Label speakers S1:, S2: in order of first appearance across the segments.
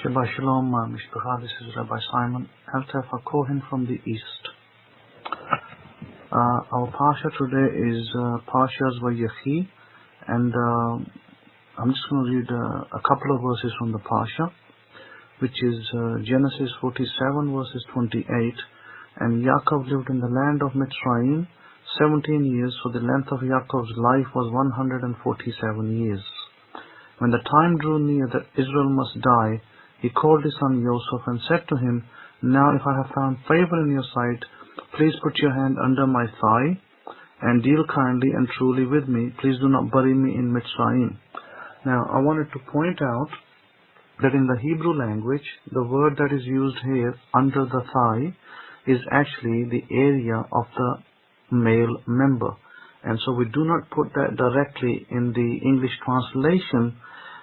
S1: Shabbat Shalom, Mishpacha. This is Rabbi Simon Altaf Kohen from the East. Our Parsha today is Parshas Vayechi, and I'm just going to read a couple of verses from the Parsha, which is Genesis 47 verses 28. And Yaakov lived in the land of Mitzrayim 17 years, so the length of Yaakov's life was 147 years. When the time drew near that Israel must die, he called his son Joseph and said to him, "Now if I have found favor in your sight, please put your hand under my thigh and deal kindly and truly with me. Please do not bury me in Mitzrayim." Now I wanted to point out that in the Hebrew language, the word that is used here, under the thigh, is actually the area of the male member. And so we do not put that directly in the English translation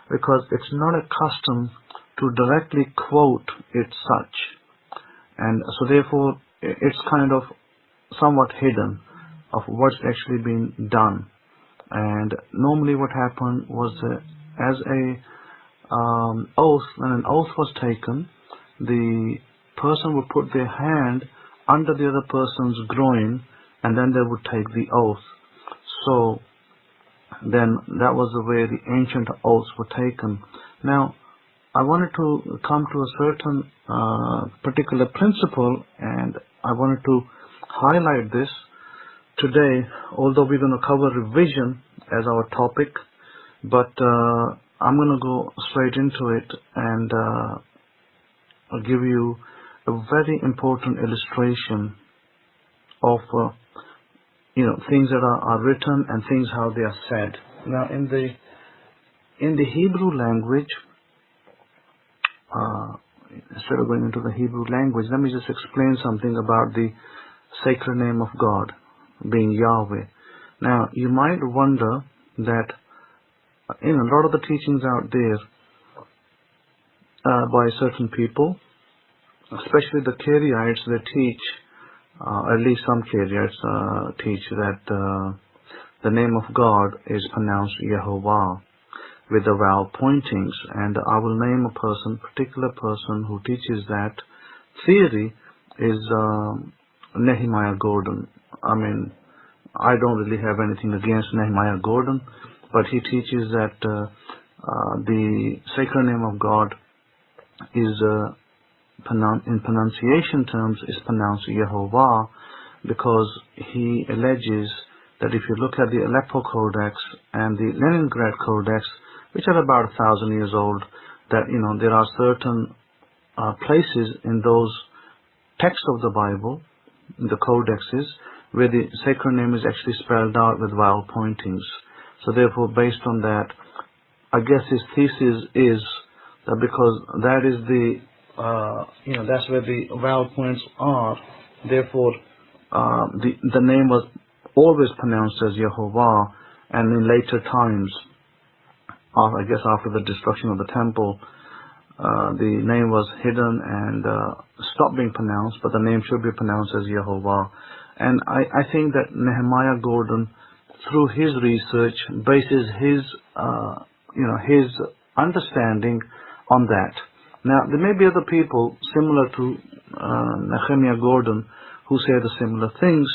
S1: because it's not a custom to directly quote it such. And so therefore it's kind of somewhat hidden of what's actually been done. And normally what happened was as a oath, when an oath was taken, the person would put their hand under the other person's groin and then they would take the oath. So then that was the way the ancient oaths were taken. Now I wanted to come to a certain particular principle, and I wanted to highlight this today, although we're going to cover revision as our topic, but I'm going to go straight into it, and I'll give you a very important illustration of things that are written and things how they are said. Now in the Hebrew language, instead of going into the Hebrew language, let me just explain something about the sacred name of God being Yahweh. Now you might wonder that a lot of the teachings out there by certain people, especially the Karaites, they teach, at least some Karaites teach that the name of God is pronounced Yehovah with the vowel pointings, and I will name a particular person who teaches that theory is Nehemiah Gordon. I mean, I don't really have anything against Nehemiah Gordon, but he teaches that the sacred name of God is in pronunciation terms is pronounced Yehovah, because he alleges that if you look at the Aleppo Codex and the Leningrad Codex, which are about 1,000 years old, that there are certain places in those texts of the Bible, in the codexes, where the sacred name is actually spelled out with vowel pointings. So therefore, based on that, I guess his thesis is that because that is that's where the vowel points are, therefore the name was always pronounced as Yehovah, and in later times, I guess after the destruction of the temple, the name was hidden and stopped being pronounced, but the name should be pronounced as Yehovah. And I think that Nehemiah Gordon, through his research, bases his his understanding on that. Now there may be other people similar to Nehemiah Gordon who say the similar things,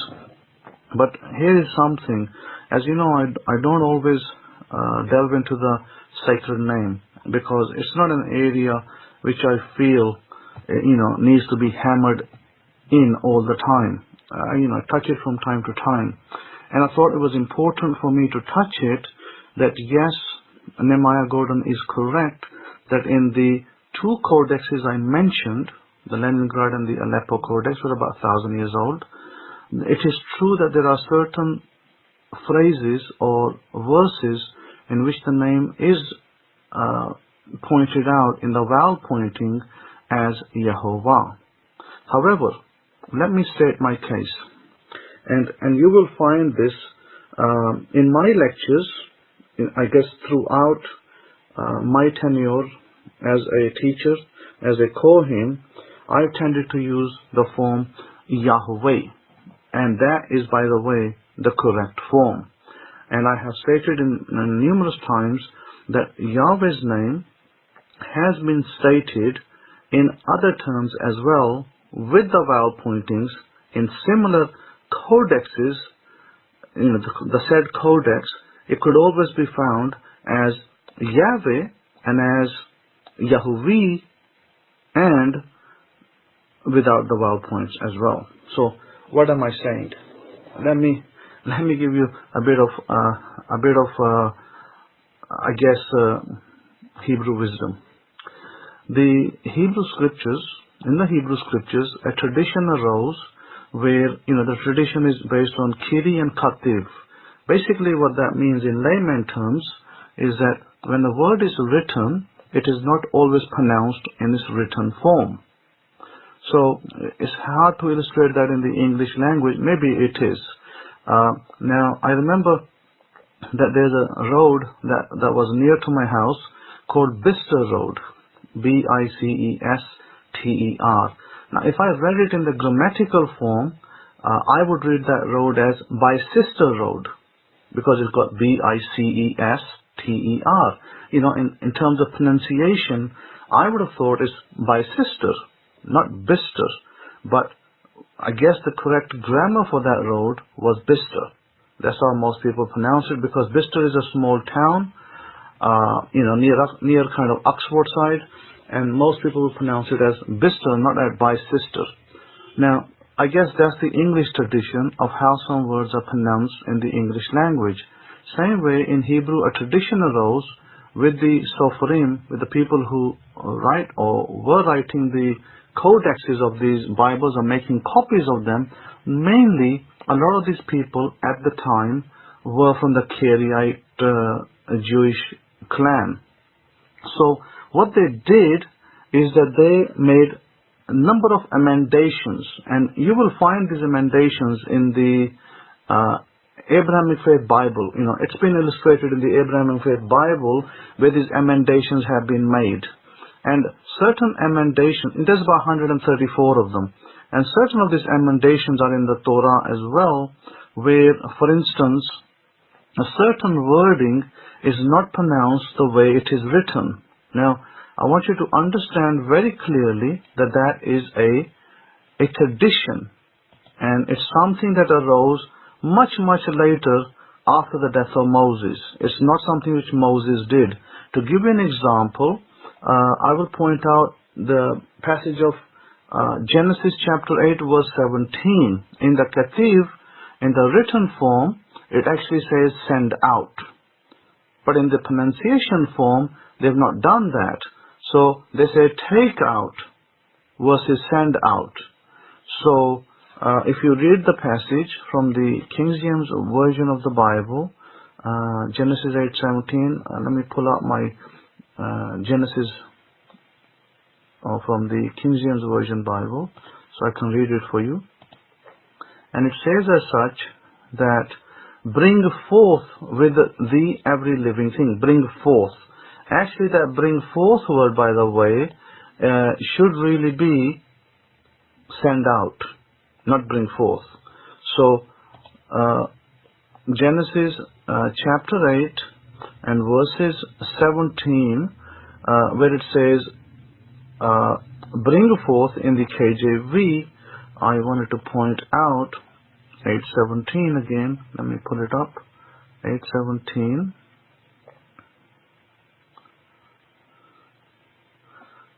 S1: but here is something. As you know, I don't always delve into the sacred name, because it's not an area which I feel needs to be hammered in all the time. I touch it from time to time, and I thought it was important for me to touch it, that yes, Nehemiah Gordon is correct that in the two codexes I mentioned, the Leningrad and the Aleppo Codex, were about 1,000 years old. It is true that there are certain phrases or verses in which the name is pointed out in the vowel pointing as Yehovah. However, let me state my case, and you will find this in my lectures, I guess throughout my tenure as a teacher, as a Kohen. I've tended to use the form Yahweh, and that is, by the way, the correct form. And I have stated in numerous times that Yahweh's name has been stated in other terms as well, with the vowel pointings in similar codexes, the said codex. It could always be found as Yahweh and as Yahuwah, and without the vowel points as well. So what am I saying? Let me give you a bit of Hebrew wisdom. In the Hebrew scriptures, a tradition arose where, the tradition is based on Kiri and Kativ. Basically what that means in layman terms is that when a word is written, it is not always pronounced in its written form. So it's hard to illustrate that in the English language. Maybe it is. Now I remember that there's a road that was near to my house called Bister Road, Bicester. Now if I read it in the grammatical form, I would read that road as Bicester Road, because it's got Bicester. In terms of pronunciation, I would have thought it's Bicester, not Bister. But I guess the correct grammar for that road was Bister. That's how most people pronounce it, because Bister is a small town, near kind of Oxford side, and most people will pronounce it as Bister, not as Bicester. Now, I guess that's the English tradition of how some words are pronounced in the English language. Same way in Hebrew, a tradition arose with the Sopharim, with the people who write or were writing the codexes of these Bibles or making copies of them. Mainly, a lot of these people at the time were from the Karaite Jewish clan. So what they did is that they made a number of emendations, and you will find these emendations in the Abrahamic-Faith Bible. It's been illustrated in the Abrahamic-Faith Bible where these emendations have been made. And certain emendations, there's about 134 of them, and certain of these emendations are in the Torah as well, where, for instance, a certain wording is not pronounced the way it is written. Now, I want you to understand very clearly that that is a tradition, and it's something that arose much later after the death of Moses. It's not something which Moses did. To give you an example, I will point out the passage of Genesis chapter 8 verse 17. In the Kativ, in the written form, it actually says send out. But in the pronunciation form, they've not done that. So they say take out versus send out. So if you read the passage from the King James version of the Bible, Genesis 8:17, let me pull out my Genesis from the King James Version Bible so I can read it for you. And it says as such that bring forth with thee every living thing. Bring forth. Actually, that bring forth word, by the way, should really be send out, not bring forth. So Genesis chapter 8 and verses 17, where it says bring forth in the KJV, I wanted to point out 8:17 again. Let me pull it up. 8:17.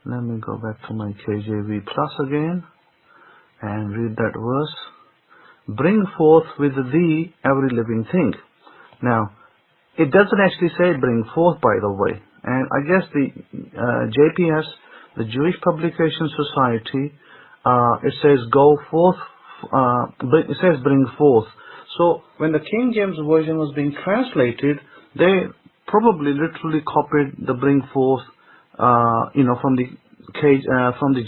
S1: Let me go back to my KJV Plus again and read that verse. Bring forth with thee every living thing. Now, it doesn't actually say bring forth, by the way. And I guess the JPS, the Jewish Publication Society, it says go forth, it says bring forth. So when the King James Version was being translated, they probably literally copied the bring forth, from the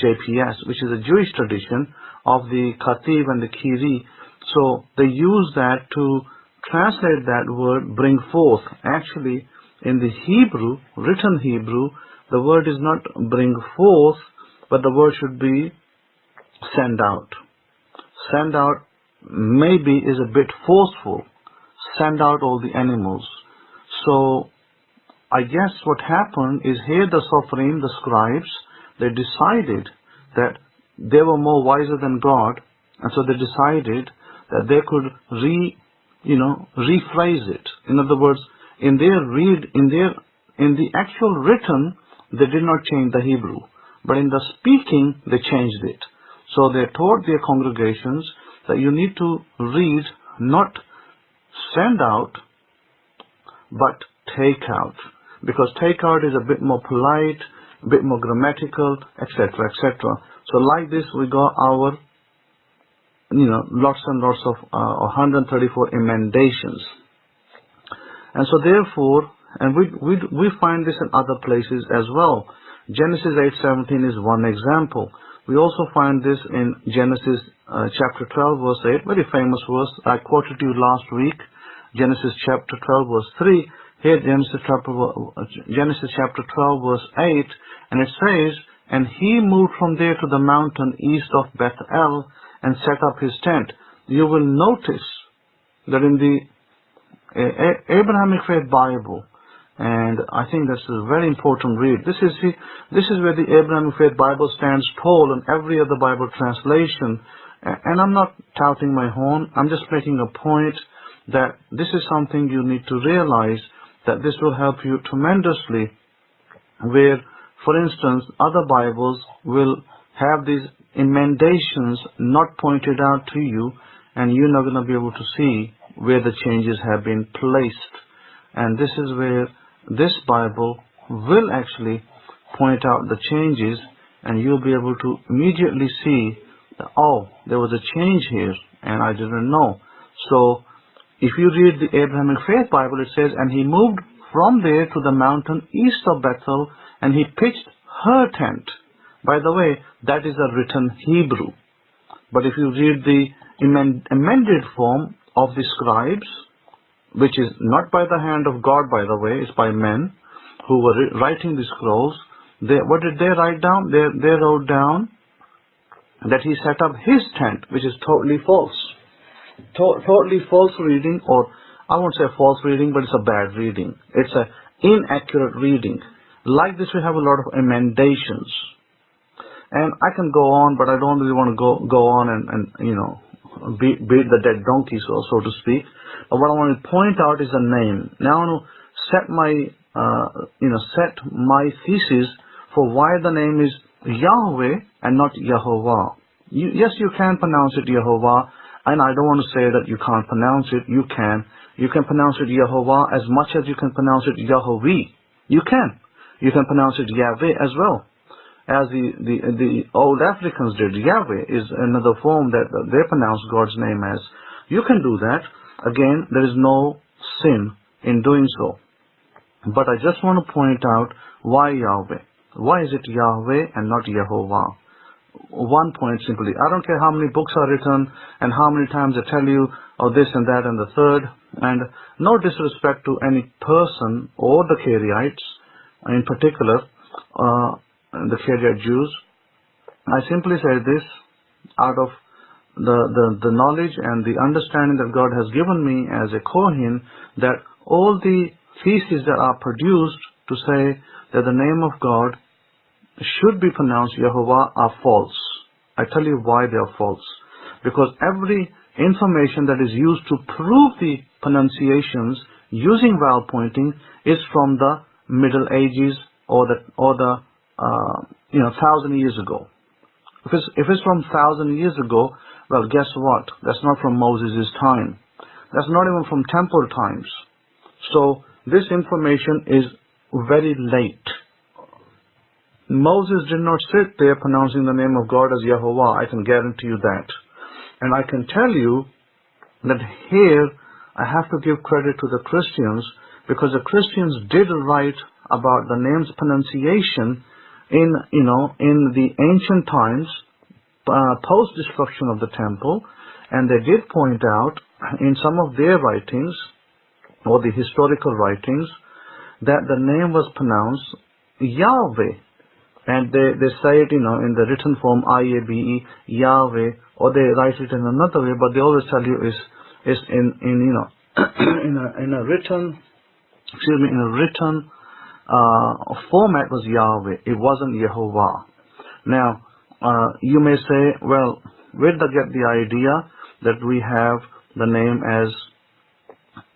S1: JPS, which is a Jewish tradition of the Kativ and the Kiri. So they use that to translate that word bring forth. Actually, in the Hebrew, written Hebrew, the word is not bring forth, but the word should be send out. Send out maybe is a bit forceful. Send out all the animals. So I guess what happened is here the Sophrim, the scribes, they decided that they were more wiser than God, and so they decided that they could rephrase it. In other words, in the actual written, they did not change the Hebrew, but in the speaking, they changed it. So they taught their congregations that you need to read, not send out, but take out. Because take out is a bit more polite, a bit more grammatical, etc., etc. So like this, we got our, lots and lots of 134 emendations. And so therefore, and we find this in other places as well. Genesis 8:17 is one example. We also find this in Genesis chapter 12 verse 8, very famous verse. I quoted you last week, Genesis chapter 12 verse 3. Here Genesis chapter 12 verse 8, and it says, and he moved from there to the mountain east of Bethel and set up his tent. You will notice that in the Abrahamic-Faith Bible, and I think this is a very important read. This is where the Abrahamic-Faith Bible stands tall in every other Bible translation. And I'm not touting my horn. I'm just making a point that this is something you need to realize, that this will help you tremendously, where, for instance, other Bibles will have these emendations not pointed out to you, and you're not going to be able to see where the changes have been placed. And this is where this Bible will actually point out the changes, and you'll be able to immediately see that, oh, there was a change here, and I didn't know. So, if you read the Abrahamic-Faith Bible, it says, and he moved from there to the mountain east of Bethel, and he pitched her tent. By the way, that is a written Hebrew. But if you read the amended form of the scribes, which is not by the hand of God, by the way, it's by men who were writing the scrolls, what did they write down? They wrote down that he set up his tent, which is totally false. Totally false reading, or I won't say false reading, but it's a bad reading. It's an inaccurate reading. Like this, we have a lot of emendations. And I can go on, but I don't really want to go on and beat the dead donkey, so to speak. But what I want to point out is the name. Now I want to set my thesis for why the name is Yahweh and not Yehovah. Yes, you can pronounce it Yehovah, and I don't want to say that you can't pronounce it. You can. You can pronounce it Yehovah as much as you can pronounce it Yahweh. You can. You can pronounce it Yahweh as well, as the old Africans did. Yahweh is another form that they pronounce God's name as. You can do that. Again, there is no sin in doing so. But I just want to point out why Yahweh. Why is it Yahweh and not Yehovah? One point simply. I don't care how many books are written and how many times they tell you, oh, this and that and the third. And no disrespect to any person or the Karaites in particular, the Karaite Jews. I simply say this out of the knowledge and the understanding that God has given me as a Kohen, that all the theses that are produced to say that the name of God should be pronounced Yehovah are false. I tell you why they are false. Because every information that is used to prove the pronunciations using vowel pointing is from the Middle Ages or the 1,000 years ago. If it's from 1,000 years ago, well, guess what? That's not from Moses' time. That's not even from temple times. So this information is very late. Moses did not sit there pronouncing the name of God as Yehovah. I can guarantee you that. And I can tell you that here I have to give credit to the Christians, because the Christians did write about the name's pronunciation in the ancient times, post-destruction of the temple, and they did point out in some of their writings, or the historical writings, that the name was pronounced Yahweh. And they say it, in the written form, I-A-B-E, Yahweh, or they write it in another way, but they always tell you is in a written format was Yahweh. It wasn't Yehovah. Now, you may say, well, where did I get the idea that we have the name as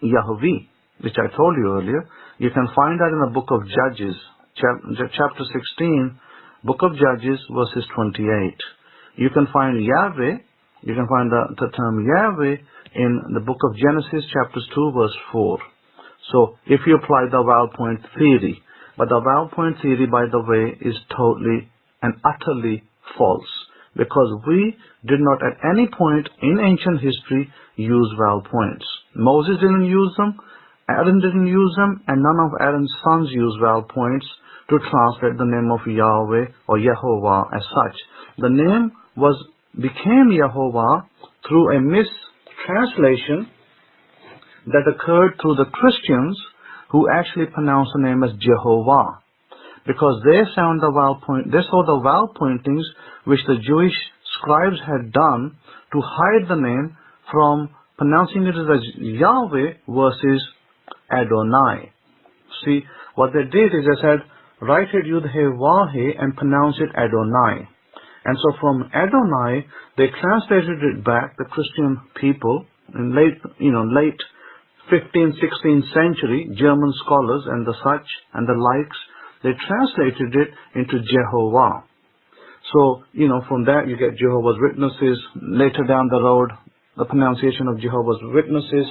S1: Yahweh, which I told you earlier? You can find that in the book of Judges, chapter 16, book of Judges, verses 28. You can find Yahweh, you can find the term Yahweh in the book of Genesis, chapters 2, verse 4. So, if you apply the vowel point theory, but the vowel point theory, by the way, is totally and utterly false, because we did not at any point in ancient history use vowel points. Moses didn't use them, Aaron didn't use them, and none of Aaron's sons used vowel points to translate the name of Yahweh or Yehovah as such. The name became Yehovah through a mistranslation that occurred through the Christians, who actually pronounced the name as Jehovah, because they saw the vowel pointings which the Jewish scribes had done to hide the name from pronouncing it as Yahweh versus Adonai. See, what they did is they said, write it Yud-He-Wah-He and pronounce it Adonai. And so from Adonai, they translated it back, the Christian people, in late 15th, 16th century, German scholars and the such and the likes, they translated it into Jehovah. So, from that you get Jehovah's Witnesses. Later down the road, the pronunciation of Jehovah's Witnesses,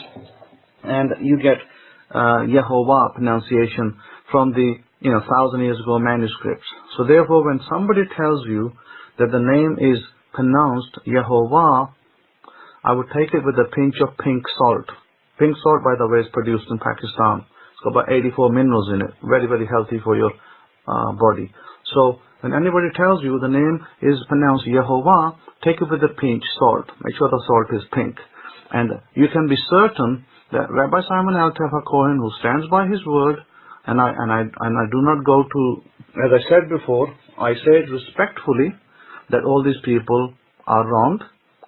S1: and you get Yehovah pronunciation from the 1,000 years ago manuscripts. So therefore, when somebody tells you that the name is pronounced Yehovah, I would take it with a pinch of pink salt. Pink salt, by the way, is produced in Pakistan. It's got about 84 minerals in it. Very, very healthy for your body. So when anybody tells you the name is pronounced Yehovah, take it with a pinch salt. Make sure the salt is pink. And you can be certain that Rabbi Simon Altef HaKohen, who stands by his word, and I do not go to, as I said before, I say it respectfully, that all these people are wrong,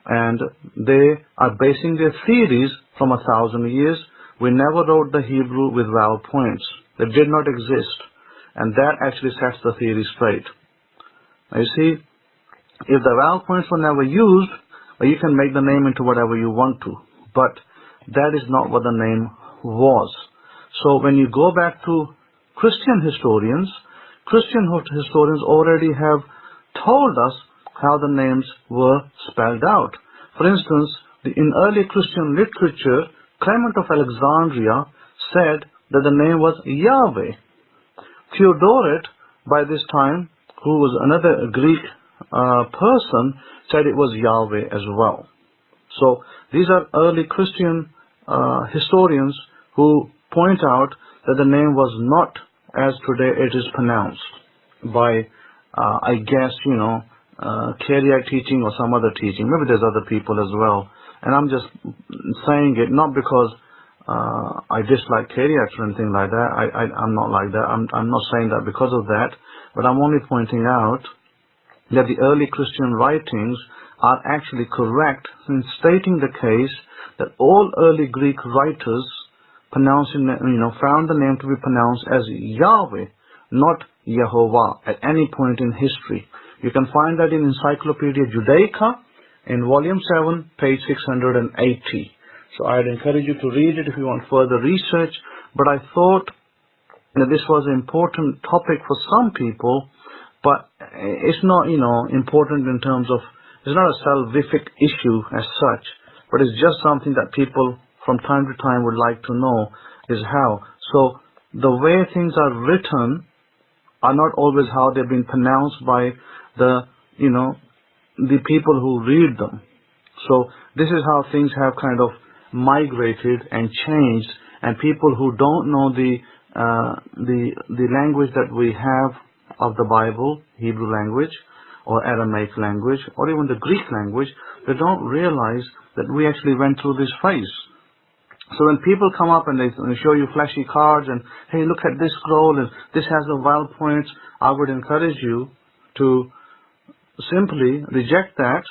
S1: and they are basing their theories from 1,000 years. We never wrote the Hebrew with vowel points. They did not exist. And that actually sets the theory straight. Now you see, if the vowel points were never used, you can make the name into whatever you want to. But that is not what the name was. So when you go back to Christian historians already have told us how the names were spelled out. For instance, in early Christian literature, Clement of Alexandria said that the name was Yahweh. Theodoret, by this time, who was another Greek person, said it was Yahweh as well. So these are early Christian historians who point out that the name was not as today it is pronounced by, I guess, Kariite teaching or some other teaching. Maybe there's other people as well. And I'm just saying it not because I dislike Kariite or anything like that. I'm not like that. I'm not saying that because of that. But I'm only pointing out that the early Christian writings are actually correct in stating the case that all early Greek writers found the name to be pronounced as Yahweh, not Yehovah, at any point in history. You can find that in Encyclopedia Judaica in volume 7, page 680. So I'd encourage you to read it if you want further research. But I thought that this was an important topic for some people, but it's not, important in terms of, it's not a salvific issue as such, but it's just something that people from time to time would like to know is how. So the way things are written are not always how they've been pronounced by the people who read them. So this is how things have kind of migrated and changed, and people who don't know the language that we have of the Bible, Hebrew language or Aramaic language or even the Greek language, they don't realize that we actually went through this phase. So when people come up and they show you flashy cards and, hey, look at this scroll and this has the vowel points, I would encourage you to simply reject that.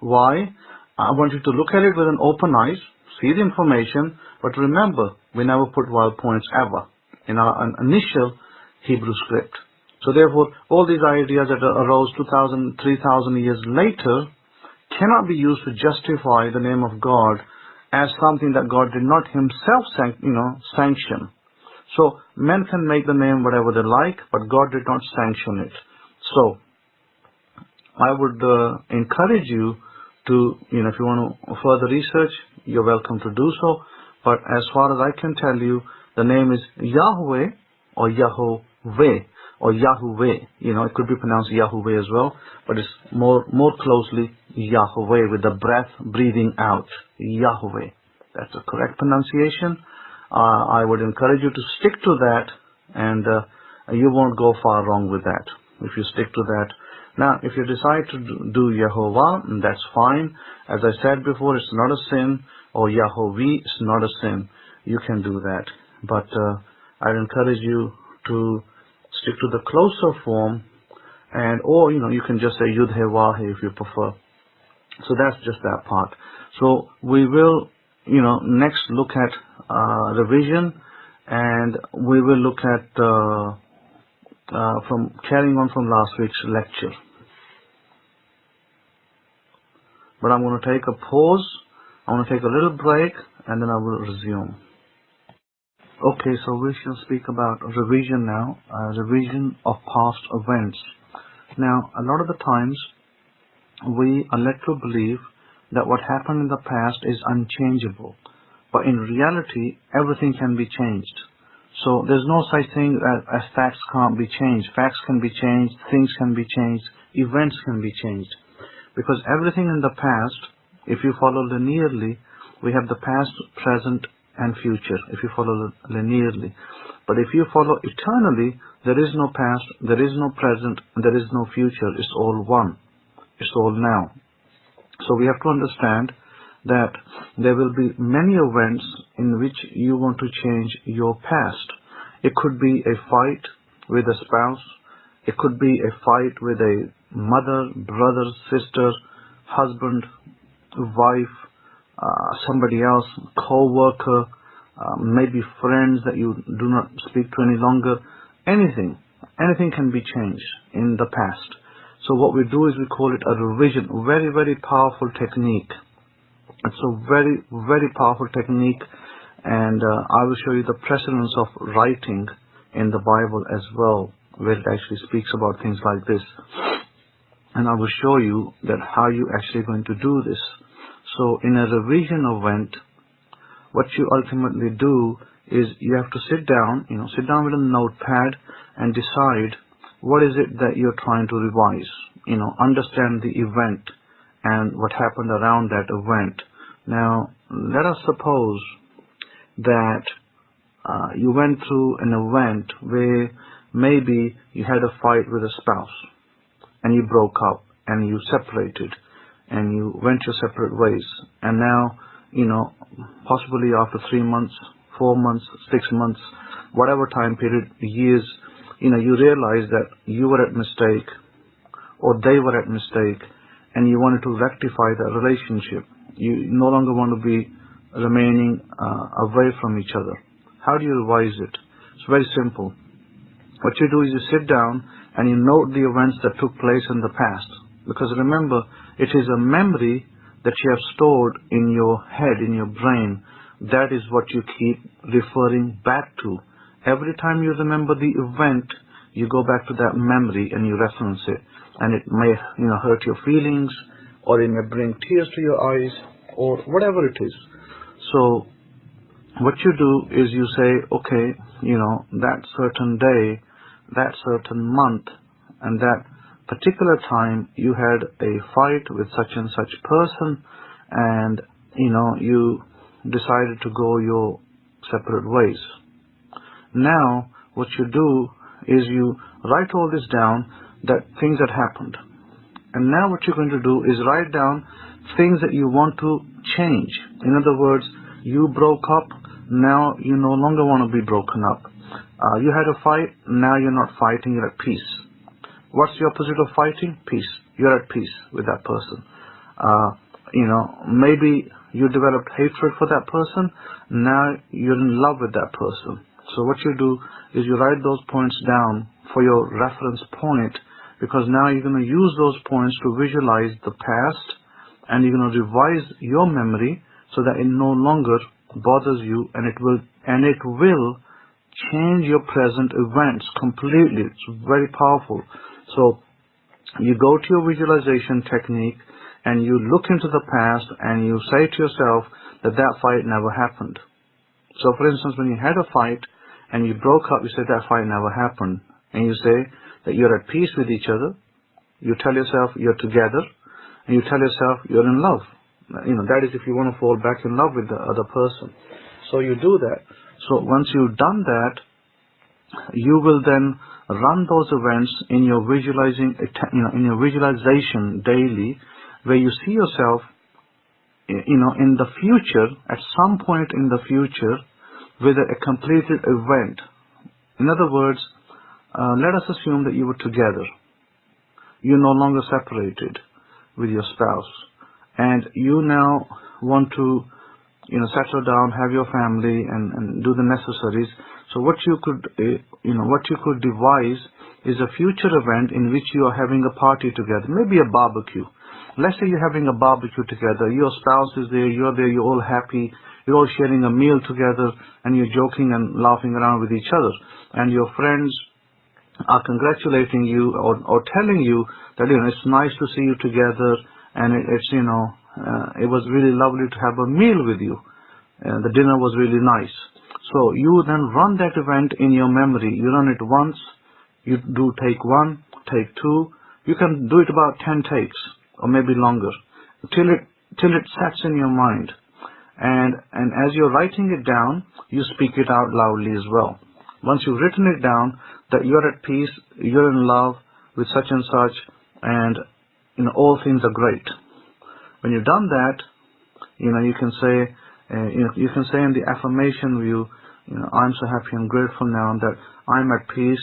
S1: Why? I want you to look at it with an open eyes, see the information, but remember, we never put vowel points ever. In our initial Hebrew script. So therefore, all these ideas that arose 2,000, 3,000 years later cannot be used to justify the name of God as something that God did not himself sanction. So men can make the name whatever they like, but God did not sanction it. So I would encourage you to, if you want to further research, you're welcome to do so. But as far as I can tell you, the name is Yahweh or Yahoveh or Yahuweh. It could be pronounced Yahuweh as well, but it's more closely Yahweh with the breath breathing out. Yahweh. That's the correct pronunciation. I would encourage you to stick to that, and you won't go far wrong with that if you stick to that. Now, if you decide to do Yehovah, that's fine. As I said before, it's not a sin, or Yahovah is not a sin. You can do that. But I'd encourage you to stick to the closer form, or you can just say Yud-He-Wah-He if you prefer. So that's just that part. So we will next look at revision, and we will look at from carrying on from last week's lecture. But I'm going to take a pause. I'm going to take a little break, and then I will resume. Okay, so we shall speak about revision now, revision of past events. Now, a lot of the times we are led to believe that what happened in the past is unchangeable, but in reality, everything can be changed. So there's no such thing as facts can't be changed. Facts can be changed, things can be changed, events can be changed. Because everything in the past, if you follow linearly, we have the past, present, and future, if you follow linearly. But if you follow eternally, there is no past, there is no present, there is no future. It's all one. It's all now. So we have to understand that there will be many events in which you want to change your past. It could be a fight with a spouse. It could be a fight with a mother, brother, sister, husband, wife, somebody else, co-worker, maybe friends that you do not speak to any longer. Anything can be changed in the past. So what we do is we call it a revision. Very, very powerful technique. It's a very, very powerful technique, and I will show you the precedence of writing in the Bible as well, where it actually speaks about things like this. And I will show you that how you actually going to do this. So in a revision event, what you ultimately do is you have to sit down with a notepad and decide what is it that you're trying to revise. Understand the event and what happened around that event. Now, let us suppose that you went through an event where maybe you had a fight with a spouse and you broke up and you separated and you went your separate ways. And now, possibly after 3 months, 4 months, 6 months, whatever time period, years, you realize that you were at mistake or they were at mistake, and you wanted to rectify that relationship. You no longer want to be remaining away from each other. How do you revise it? It's very simple. What you do is you sit down and you note the events that took place in the past. Because remember, it is a memory that you have stored in your head, in your brain. That is what you keep referring back to. Every time you remember the event, you go back to that memory and you reference it. And it may, hurt your feelings, or it may bring tears to your eyes, or whatever it is. So what you do is you say, okay, that certain day, that certain month, and that particular time you had a fight with such and such person, and you decided to go your separate ways. Now what you do is you write all this down, that things that happened. And now what you're going to do is write down things that you want to change. In other words, you broke up, now you no longer want to be broken up. You had a fight, now you're not fighting, you're at peace. What's the opposite of fighting? Peace. You're at peace with that person. Maybe you developed hatred for that person, now you're in love with that person. So what you do is you write those points down for your reference point, because now you're going to use those points to visualize the past, and you're going to revise your memory so that it no longer bothers you, and it will change your present events completely. It's very powerful. So you go to your visualization technique and you look into the past and you say to yourself that that fight never happened. So for instance, when you had a fight and you broke up, you say that fight never happened. And you say that you're at peace with each other. You tell yourself you're together, and you tell yourself you're in love. That is if you want to fall back in love with the other person. So you do that. So once you've done that, you will then run those events in your visualization daily, where you see yourself, in the future, at some point in the future, with a completed event. In other words, let us assume that you were together. You're no longer separated with your spouse, and you now want to, settle down, have your family, and do the necessaries. So what you could devise is a future event in which you are having a party together, maybe a barbecue. Let's say you're having a barbecue together. Your spouse is there, you're there, you're all happy, you're all sharing a meal together, and you're joking and laughing around with each other. And your friends are congratulating you or telling you that it's nice to see you together, and it was really lovely to have a meal with you. The dinner was really nice. So you then run that event in your memory. You run it once, you do take 1, take 2. You can do it about 10 takes or maybe longer till it sets in your mind. And as you're writing it down, you speak it out loudly as well. Once you've written it down, that you're at peace, you're in love with such and such, and all things are great. When you've done that, you can say in the affirmation view, I'm so happy and grateful now that I'm at peace,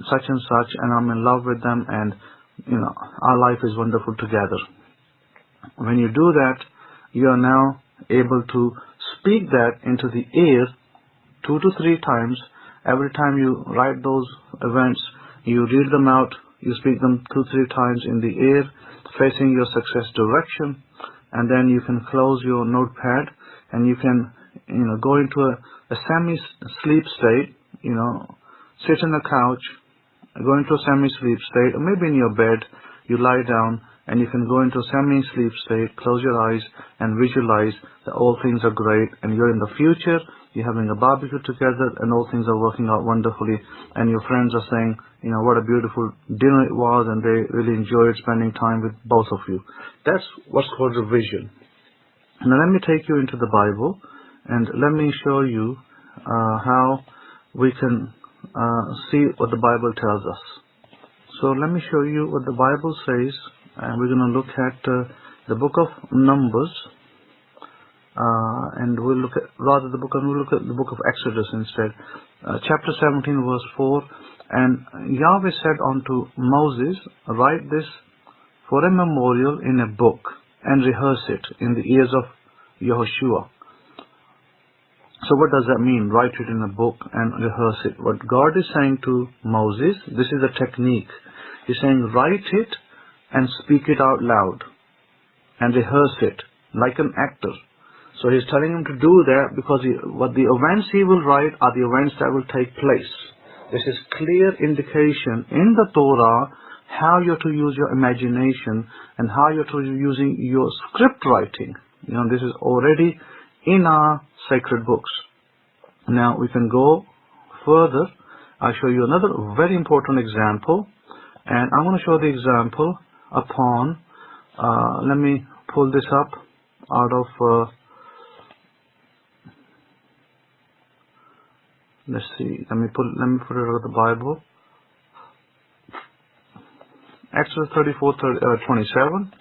S1: such and such, and I'm in love with them, and our life is wonderful together. When you do that, you are now able to speak that into the air 2 to 3 times. Every time you write those events, you read them out, you speak them 2-3 times in the air, facing your success direction, and then you can close your notepad and you can go into a semi-sleep state, sit on the couch, go into a semi-sleep state, or maybe in your bed, you lie down and you can go into a semi-sleep state, close your eyes and visualize that all things are great and you're in the future, you're having a barbecue together and all things are working out wonderfully, and your friends are saying, what a beautiful dinner it was, and they really enjoyed spending time with both of you. That's what's called revision. Now let me take you into the Bible and let me show you how we can see what the Bible tells us. So let me show you what the Bible says, and we're going to look at the book of Numbers, and we'll look at the book of Exodus instead. Chapter 17 verse 4, and Yahweh said unto Moses, write this for a memorial in a book, and rehearse it in the ears of Yehoshua. So what does that mean? Write it in a book and rehearse it. What God is saying to Moses, this is a technique. He's saying write it and speak it out loud and rehearse it like an actor. So he's telling him to do that because what the events he will write are the events that will take place. This is clear indication in the Torah how you're to use your imagination and how you're to using your script writing. This is already in our sacred books. Now we can go further. I'll show you another very important example, and I'm going to show the example upon, let me pull this up out of, let's see, let me put it out of the Bible. Exodus 34:27.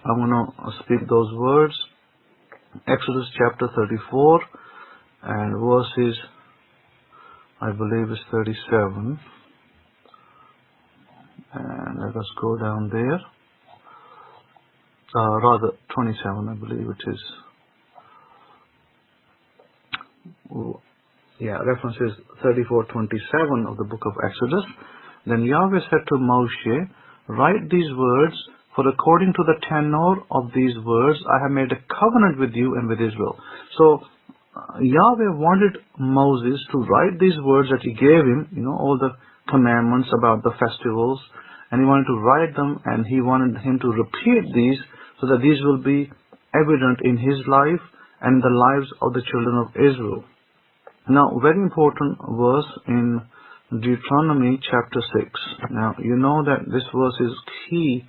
S1: I'm going to speak those words. Exodus chapter 34 and verses, I believe is 37. And let us go down there. Rather 27, I believe it is. reference is 34:27 of the book of Exodus. Then Yahweh said to Moshe, write these words, for according to the tenor of these words, I have made a covenant with you and with Israel. So Yahweh wanted Moses to write these words that he gave him, all the commandments about the festivals, and he wanted to write them, and he wanted him to repeat these so that these will be evident in his life and the lives of the children of Israel. Now, very important verse in Deuteronomy chapter 6. Now, you know that this verse is key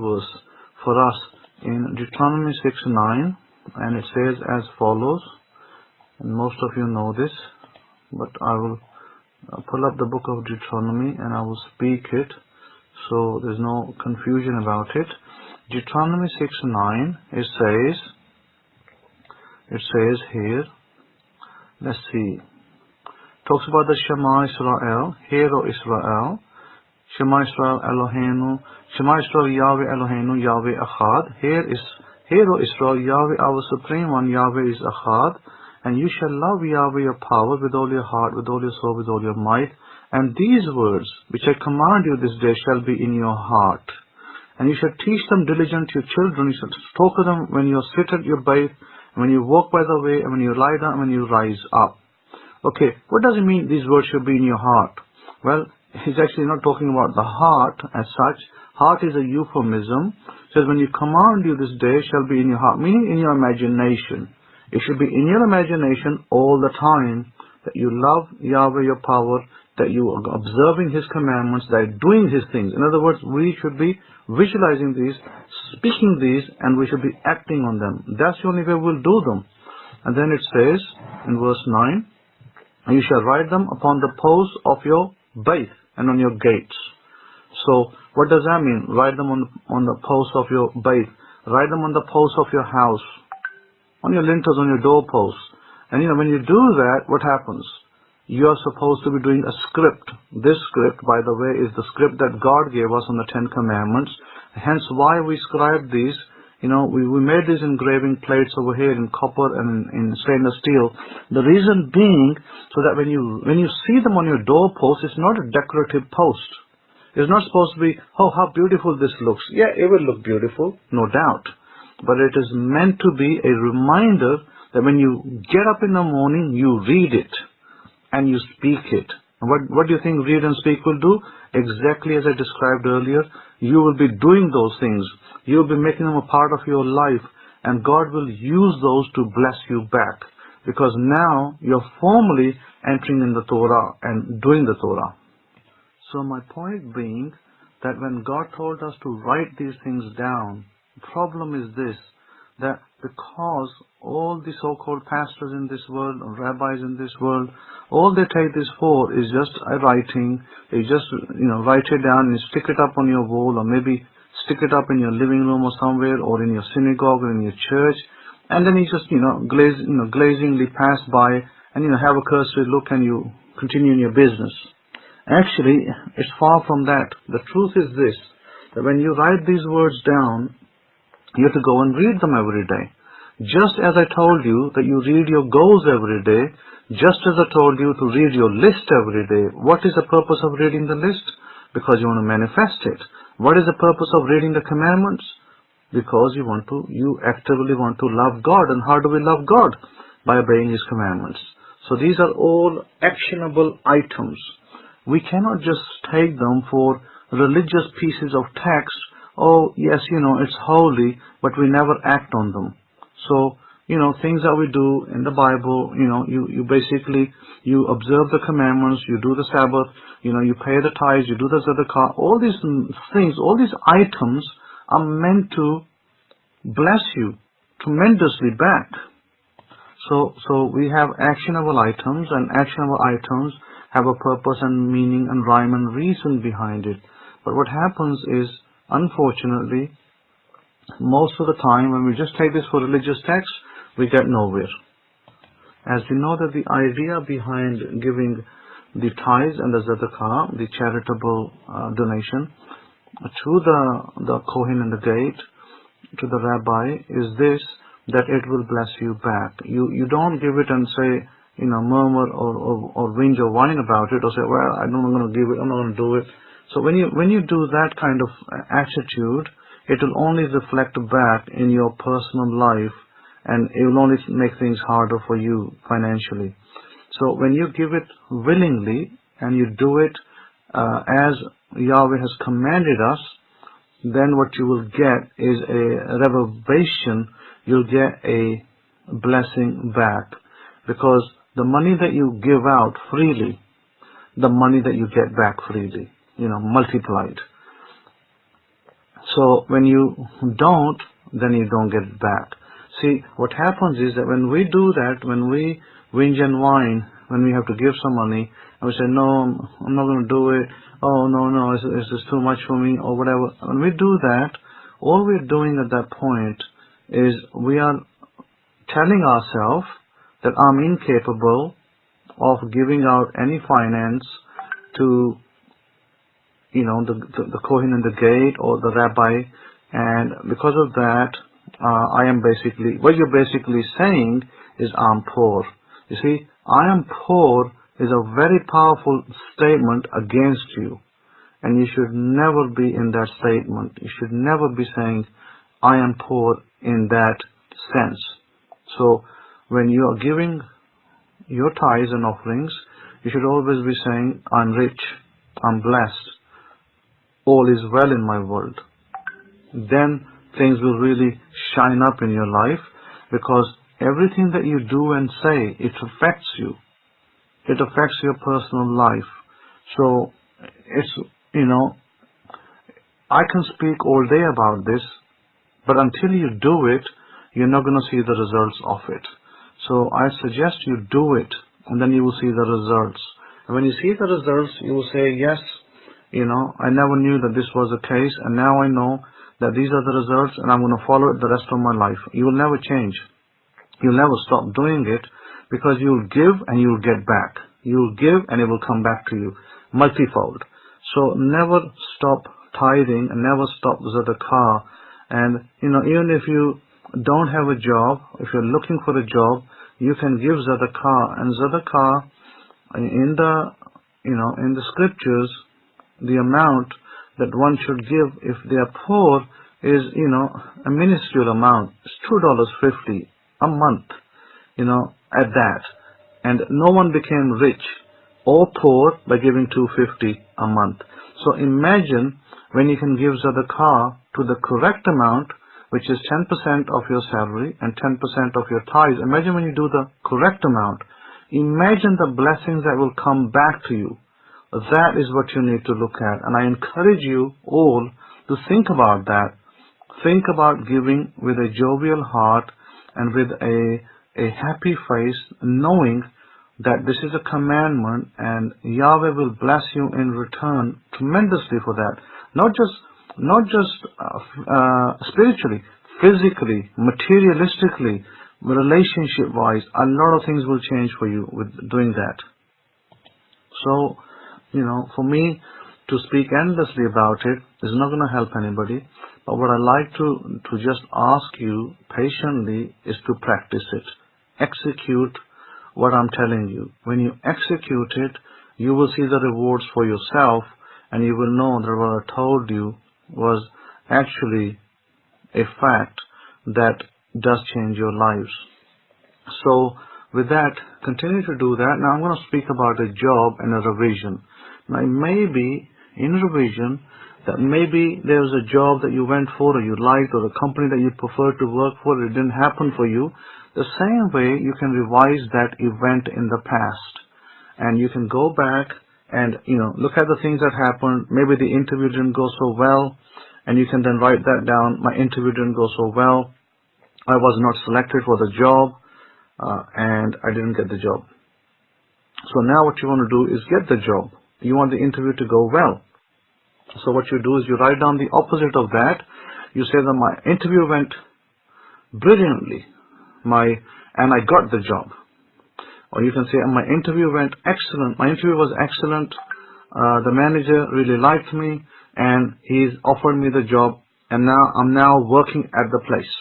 S1: verse for us in Deuteronomy 6:9, and it says as follows, and most of you know this, but I will pull up the book of Deuteronomy and I will speak it so there's no confusion about it. Deuteronomy 6:9, it says here, let's see, talks about the Shema Israel, Hear O Israel, Shema Israel Eloheinu, Shema Israel Yahweh Eloheinu, Yahweh Echad. Hear O Israel, Yahweh our Supreme One, Yahweh is Echad, and you shall love Yahweh your power with all your heart, with all your soul, with all your might. And these words which I command you this day shall be in your heart. And you shall teach them diligently to your children. You shall talk of them when you sit at your bed, when you walk by the way, and when you lie down, and when you rise up. Okay, what does it mean these words should be in your heart? Well, he's actually not talking about the heart as such. Heart is a euphemism. It says when you command you this day shall be in your heart, meaning in your imagination. It should be in your imagination all the time that you love Yahweh your power, that you are observing his commandments, that you're doing his things. In other words, we should be visualizing these, speaking these, and we should be acting on them. That's the only way we'll do them. And then it says in verse 9, you shall write them upon the posts of your bait and on your gates. So what does that mean? Write them on the posts of your bait. Write them on the posts of your house, on your lintels, on your doorposts. And when you do that, what happens? You are supposed to be doing a script. This script, by the way, is the script that God gave us on the 10 Commandments. Hence why we scribed these. We made these engraving plates over here in copper and in stainless steel. The reason being so that when you see them on your doorpost, it's not a decorative post. It's not supposed to be, oh, how beautiful this looks. Yeah, it will look beautiful, no doubt. But it is meant to be a reminder that when you get up in the morning, you read it and you speak it. And what do you think read and speak will do? Exactly as I described earlier, you will be doing those things. You will be making them a part of your life, and God will use those to bless you back, because now you're formally entering in the Torah and doing the Torah. So my point being that when God told us to write these things down, the problem is this, that because all the so-called pastors in this world, or rabbis in this world, all they take this for is just a writing. They just, write it down and stick it up on your wall, or maybe stick it up in your living room or somewhere, or in your synagogue or in your church, and then you just, glazingly pass by and, have a cursory look and you continue in your business. Actually, it's far from that. The truth is this, that when you write these words down, you have to go and read them every day. Just as I told you that you read your goals every day, just as I told you to read your list every day. What is the purpose of reading the list? Because you want to manifest it. What is the purpose of reading the commandments? Because you actively want to love God. And how do we love God? By obeying his commandments. So these are all actionable items. We cannot just take them for religious pieces of text. Oh, yes, it's holy, but we never act on them. So, things that we do in the Bible, you basically, you observe the commandments, you do the Sabbath, you pay the tithes, you do the Zadaqah. All these things, all these items are meant to bless you tremendously back. So we have actionable items, and actionable items have a purpose and meaning and rhyme and reason behind it. But what happens is, unfortunately, most of the time when we just take this for religious texts, we get nowhere. As we know that the idea behind giving the tithes and the Zadaqah, the charitable donation, to the Kohen and the gate, to the rabbi, is this, that it will bless you back. You don't give it and say, murmur or whinge or whine about it, or say, well, I'm not going to give it, I'm not going to do it. So when you do that kind of attitude, it will only reflect back in your personal life, and it will only make things harder for you financially. So when you give it willingly and you do it as Yahweh has commanded us, then what you will get is a revelation. You'll get a blessing back, because the money that you give out freely, the money that you get back freely, multiplied. So when you don't, then you don't get it back. See, what happens is that when we do that, when we whinge and whine, when we have to give some money, and we say, no, I'm not going to do it, oh, no, it's just too much for me, or whatever. When we do that, all we're doing at that point is we are telling ourselves that I'm incapable of giving out any finance to, the Kohen in the gate or the rabbi, and because of that, I am basically, what you're basically saying is I'm poor. You see, I am poor is a very powerful statement against you, and you should never be in that statement. You should never be saying I am poor in that sense. So when you are giving your tithes and offerings, you should always be saying I'm rich, I'm blessed, all is well in my world. Then things will really shine up in your life, because everything that you do and say, it affects you. It affects your personal life. So it's, I can speak all day about this, but until you do it, you're not going to see the results of it. So I suggest you do it, and then you will see the results. And when you see the results, you will say, yes, I never knew that this was the case, and now I know that these are the results, and I'm going to follow it the rest of my life. You will never change. You'll never stop doing it, because you'll give and you'll get back. You'll give and it will come back to you multifold. So never stop tithing and never stop Tzedakah. And even if you don't have a job, if you're looking for a job, you can give Tzedakah. And Tzedakah, in the scriptures, the amount that one should give if they are poor is, a minuscule amount. It's $2.50 a month, at that. And no one became rich or poor by giving $2.50 a month. So imagine when you can give Tzedakah to the correct amount, which is 10% of your salary and 10% of your tithes. Imagine when you do the correct amount. Imagine the blessings that will come back to you. That is what you need to look at. And I encourage you all to think about that. Think about giving with a jovial heart and with a happy face, knowing that this is a commandment, and Yahweh will bless you in return tremendously for that. Not just spiritually, physically, materialistically, relationship-wise. A lot of things will change for you with doing that. So, for me to speak endlessly about it is not going to help anybody. But what I like to just ask you patiently is to practice it. Execute what I'm telling you. When you execute it, you will see the rewards for yourself, and you will know that what I told you was actually a fact that does change your lives. So with that, continue to do that. Now I'm going to speak about a job and a revision. Now it may be in revision that maybe there was a job that you went for or you liked, or a company that you preferred to work for, it didn't happen for you. The same way you can revise that event in the past, and you can go back and look at the things that happened. Maybe the interview didn't go so well, and you can then write that down. My interview didn't go so well. I was not selected for the job, and I didn't get the job. So now what you want to do is get the job. You want the interview to go well. So what you do is you write down the opposite of that. You say that my interview went brilliantly, and I got the job. Or you can say my interview went excellent. My interview was excellent. The manager really liked me, and he's offered me the job, and now I'm now working at the place.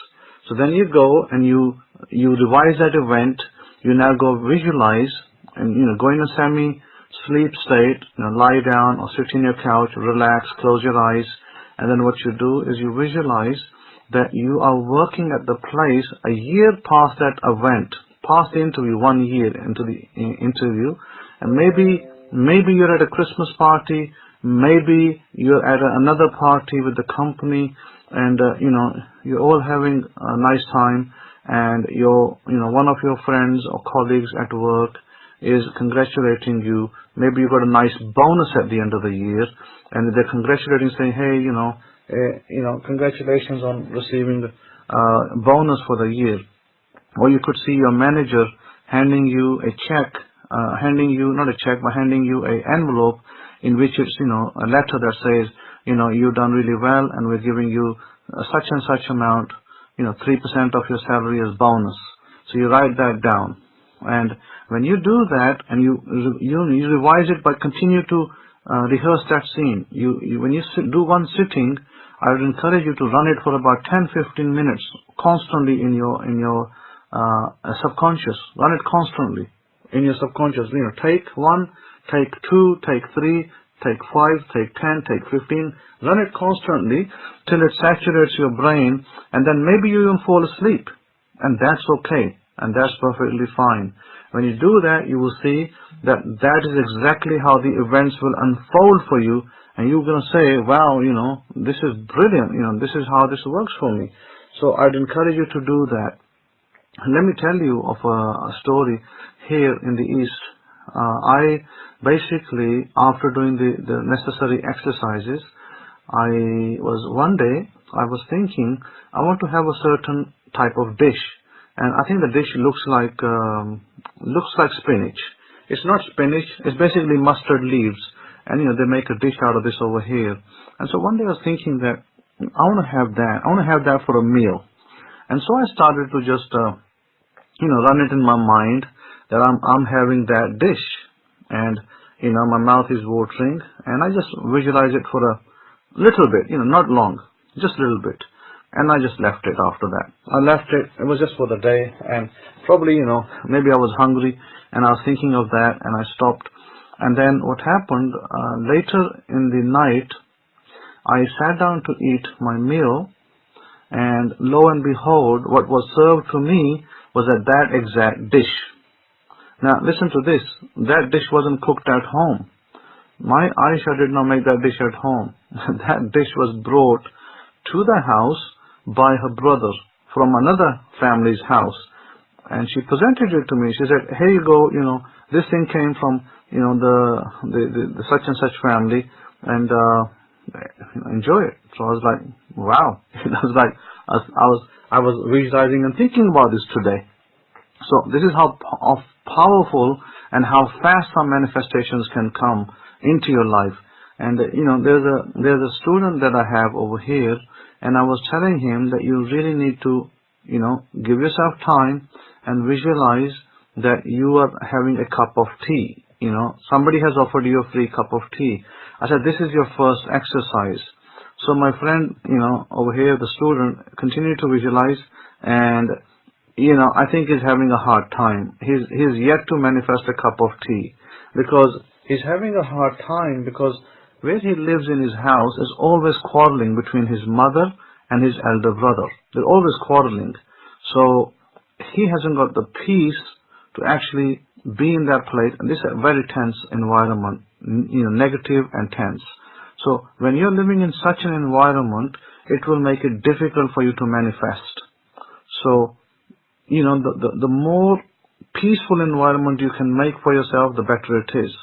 S1: So then you go and you revise that event. you now go visualize and, go in a semi-sleep state, lie down or sit in your couch, relax, close your eyes, and then what you do is you visualize that you are working at the place a year past that event, past the interview, 1 year into the interview, and maybe you're at a Christmas party, maybe you're at another party with the company, and you're all having a nice time, and one of your friends or colleagues at work is congratulating you. Maybe you got a nice bonus at the end of the year, and they're congratulating, saying, hey, congratulations on receiving a bonus for the year. Or you could see your manager handing you a check, handing you an envelope in which it's, a letter that says, you've done really well and we're giving you such and such amount, 3% of your salary as bonus. So you write that down. And when you do that and you revise it, but continue to rehearse that scene. When you do one sitting, I would encourage you to run it for about 10-15 minutes constantly in your subconscious. Run it constantly in your subconscious. Take 1, take 2, take 3, take 5, take 10, take 15. Run it constantly till it saturates your brain, and then maybe you even fall asleep, and that's okay, and that's perfectly fine. When you do that, you will see that that is exactly how the events will unfold for you, and you're going to say, wow, this is brilliant, this is how this works for me. So I'd encourage you to do that. Let me tell you of a story here in the East. I basically, after doing the necessary exercises, one day I was thinking, I want to have a certain type of dish. And I think the dish looks like spinach. It's not spinach, it's basically mustard leaves. And they make a dish out of this over here. And so one day I was thinking that I want to have that. I want to have that for a meal. And so I started to just run it in my mind that I'm having that dish. And my mouth is watering, and I just visualize it for a little bit, not long, just a little bit. And I just left it after that. I left it. It was just for the day, and probably, maybe I was hungry, and I was thinking of that, and I stopped. And then what happened, later in the night, I sat down to eat my meal, and lo and behold, what was served to me was that exact dish. Now, listen to this. That dish wasn't cooked at home. My Aisha did not make that dish at home. That dish was brought to the house by her brother from another family's house. And she presented it to me. She said, here you go, this thing came from, the such and such family, and enjoy it. So I was like, wow. I was visualizing and thinking about this today. So this is how powerful and how fast some manifestations can come into your life. And there's a student that I have over here, and I was telling him that you really need to give yourself time and visualize that you are having a cup of tea. Somebody has offered you a free cup of tea. I said, this is your first exercise. So my friend over here, the student, continued to visualize, and I think he's having a hard time. He's yet to manifest a cup of tea, because he's having a hard time because where he lives in his house is always quarreling between his mother and his elder brother. They're always quarreling. So he hasn't got the peace to actually be in that place, and this is a very tense environment, negative and tense. So when you're living in such an environment, it will make it difficult for you to manifest. So the more peaceful environment you can make for yourself, the better it is.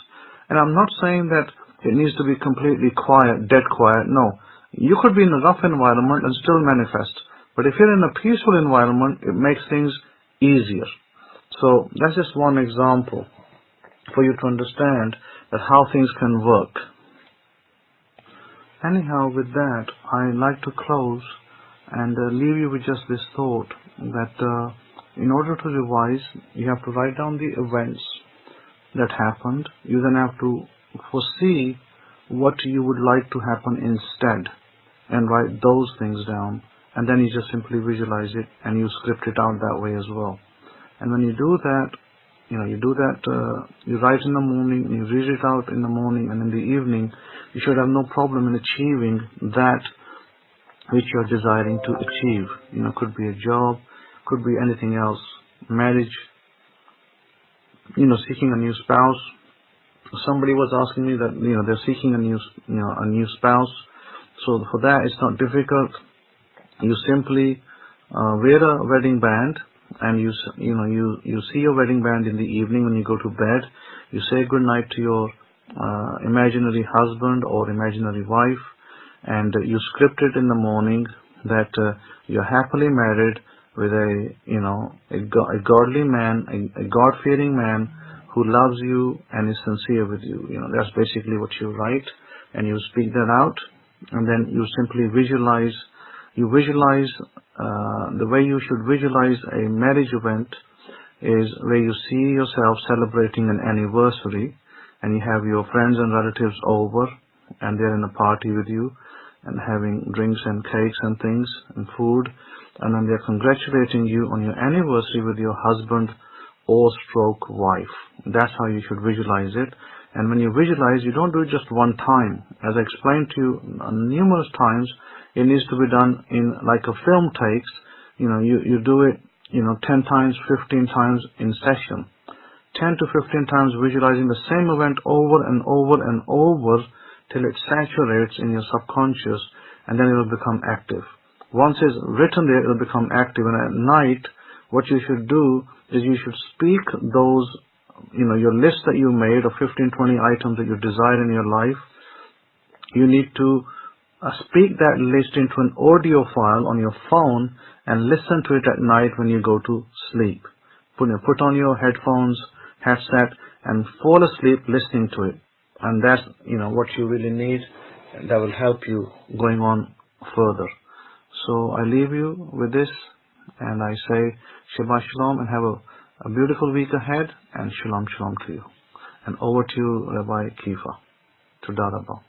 S1: And I'm not saying that it needs to be completely quiet, dead quiet. No. You could be in a rough environment and still manifest. But if you're in a peaceful environment, it makes things easier. So that's just one example for you to understand that how things can work. Anyhow, with that, I'd like to close and leave you with just this thought that in order to revise, you have to write down the events that happened. You then have to foresee what you would like to happen instead and write those things down. And then you just simply visualize it and you script it out that way as well. And when you do that, You do that, you write in the morning, you read it out in the morning, and in the evening, you should have no problem in achieving that which you're desiring to achieve. Could be a job, could be anything else, marriage, seeking a new spouse. Somebody was asking me that, they're seeking a new spouse. So for that, it's not difficult. You simply wear a wedding band, and you see your wedding band in the evening when you go to bed. You say good night to your imaginary husband or imaginary wife, and you script it in the morning that you're happily married with a godly man, a God-fearing man who loves you and is sincere with you. That's basically what you write, and you speak that out, and then you simply visualize. You visualize the way you should visualize a marriage event is where you see yourself celebrating an anniversary, and you have your friends and relatives over, and they're in a party with you and having drinks and cakes and things and food, and then they're congratulating you on your anniversary with your husband or stroke wife. That's how you should visualize it. And when you visualize, you don't do it just one time. As I explained to you numerous times, it needs to be done in like a film takes. You do it 10 times, 15 times in session, 10 to 15 times, visualizing the same event over and over and over till it saturates in your subconscious, and then it will become active. Once it's written there, it will become active. And at night, what you should do is you should speak those, your list that you made of 15, 20 items that you desire in your life. You need to speak that list into an audio file on your phone and listen to it at night when you go to sleep. Put on your headphones, headset, and fall asleep listening to it. And that's, what you really need. That will help you going on further. So I leave you with this, and I say Shabbat Shalom, and have a beautiful week ahead, and Shalom Shalom to you. And over to you, Rabbi Kifa. Toda Rabba.